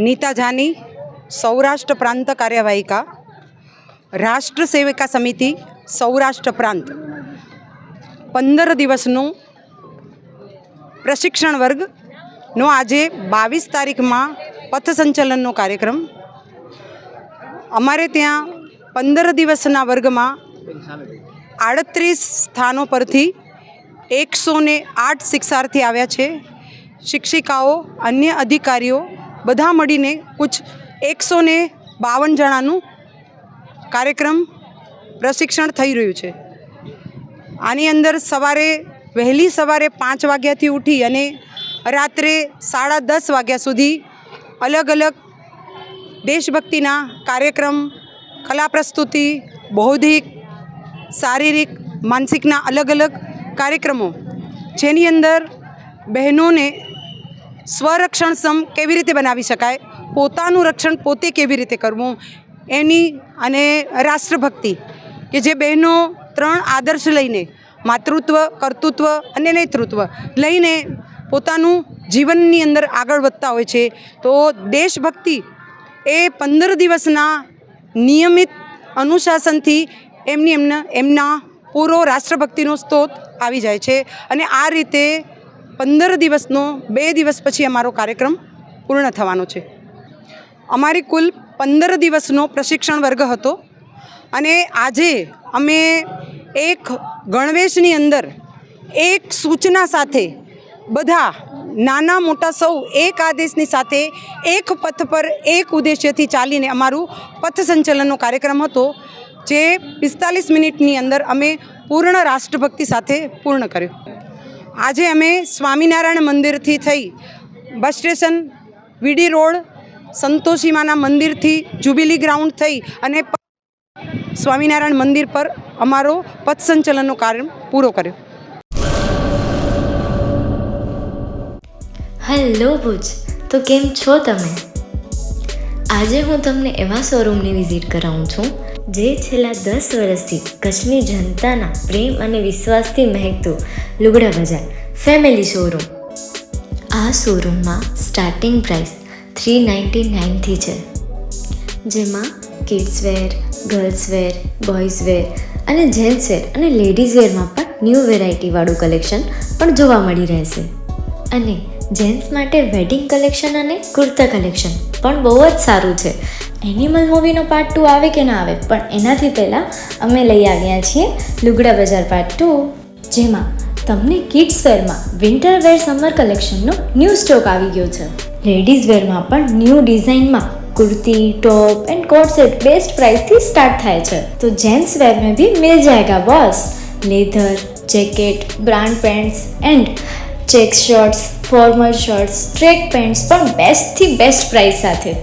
નીતા જાની, સૌરાષ્ટ્ર પ્રાંત કાર્યવાહિકા, રાષ્ટ્ર સેવિકા સમિતિ સૌરાષ્ટ્ર પ્રાંત 15 દિવસનું પ્રશિક્ષણ વર્ગનો આજે 22 તારીખમાં પથસંચલનનો કાર્યક્રમ. અમારે ત્યાં 15 દિવસના વર્ગમાં 38 સ્થાનો પરથી 108 શિક્ષાર્થી આવ્યા છે. શિક્ષિકાઓ, અન્ય અધિકારીઓ બધા મળીને કુછ 152 જણાનું કાર્યક્રમ પ્રશિક્ષણ થઈ રહ્યું છે. આની અંદર વહેલી સવારે 5 વાગ્યાથી ઉઠી અને રાત્રે 10:30 વાગ્યા સુધી અલગ અલગ દેશભક્તિના કાર્યક્રમ, કલા પ્રસ્તુતિ, બૌદ્ધિક, શારીરિક, માનસિકના અલગ અલગ કાર્યક્રમો, જેની અંદર બહેનોને સ્વરક્ષણક્ષમ કેવી રીતે બનાવી શકાય, પોતાનું રક્ષણ પોતે કેવી રીતે કરવું એની, અને રાષ્ટ્રભક્તિ કે જે બહેનો 3 આદર્શ લઈને માતૃત્વ, કર્તૃત્વ અને નેતૃત્વ લઈને પોતાનું જીવનની અંદર આગળ વધતા હોય છે. તો દેશભક્તિ એ 15 દિવસના નિયમિત અનુશાસનથી એમના પૂરો રાષ્ટ્રભક્તિનો સ્ત્રોત આવી જાય છે. અને આ રીતે 15 દિવસનો 2 દિવસ પછી અમારો કાર્યક્રમ પૂર્ણ થવાનો છે. અમારી કુલ 15 દિવસનો પ્રશિક્ષણ વર્ગ હતો અને આજે અમે એક ગણવેશની અંદર એક સૂચના સાથે બધા નાના મોટા સૌ એક આદેશની સાથે એક પથ પર એક ઉદ્દેશ્યથી ચાલીને અમારું પથ સંચલનનો કાર્યક્રમ હતો, જે 45 મિનિટની અંદર અમે પૂર્ણ રાષ્ટ્રભક્તિ સાથે પૂર્ણ કર્યો. આજે અમે સ્વામિનારાયણ મંદિરથી થઈ બસ સ્ટેશન, વીડી રોડ, સંતોષીમાના મંદિરથી જ્યુબિલી ગ્રાઉન્ડ થઈ અને સ્વામિનારાયણ મંદિર પર અમારો પથ સંચલનનો કાર્ય પૂરો કર્યો. હેલો ભુજ, તો કેમ છો તમે? આજે હું તમને એવા શોરૂમની વિઝિટ કરાવું છું જે છેલ્લા 10 વર્ષથી કચ્છની જનતાના પ્રેમ અને વિશ્વાસથી મહેકતું લુગડા બજાર ફેમિલી શોરૂમ. આ શોરૂમમાં સ્ટાર્ટિંગ પ્રાઇસ 399થી છે, જેમાં kids wear, girls wear, boys wear અને જેન્ટ્સ વેર અને લેડીઝ વેરમાં પણ ન્યૂ વેરાયટીવાળું કલેક્શન પણ જોવા મળી રહેશે. અને જેન્ટ્સ માટે વેડિંગ કલેક્શન અને કુર્તા કલેક્શન પણ બહુ જ સારું છે. એનિમલ મૂવીનો પાર્ટ 2 આવે કે ના આવે, પણ એનાથી પહેલાં અમે લઈ આવ્યા છીએ લુગડા બજાર પાર્ટ 2, જેમાં તમને કિડ્સ વેરમાં વિન્ટર વેર સમર કલેક્શનનો ન્યૂ સ્ટોક આવી ગયો છે. લેડીઝ વેરમાં પણ ન્યૂ ડિઝાઇનમાં kurti, top and coat set best price थी स्टार्ट थाय छे. तो जेंट्स वेर में भी मिल जाएगा boss. Leather, jacket, brand pants and check shirts, formal shirts, track pants पर बेस्ट थी बेस्ट प्राइस साथे.